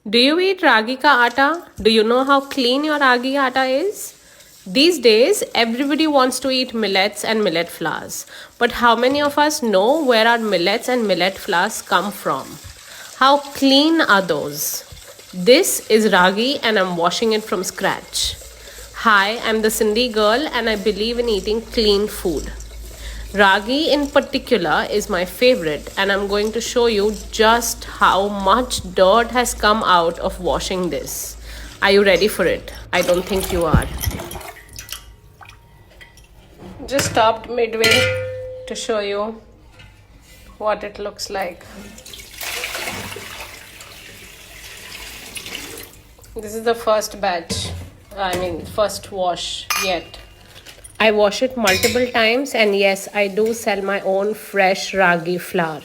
Do you eat ragi ka atta? Do you know how clean your ragi atta is? These days, everybody wants to eat millets and millet flours. But how many of us know where our millets and millet flours come from? How clean are those? This is ragi and I'm washing it from scratch. Hi, I'm the Sindhi girl and I believe in eating clean food. Ragi in particular is my favorite, and I'm going to show you just how much dirt has come out of washing this. Are you ready for it? I don't think you are. Just stopped midway to show you what it looks like. This is the first batch, first wash yet. I wash it multiple times, and yes, I do sell my own fresh ragi flour.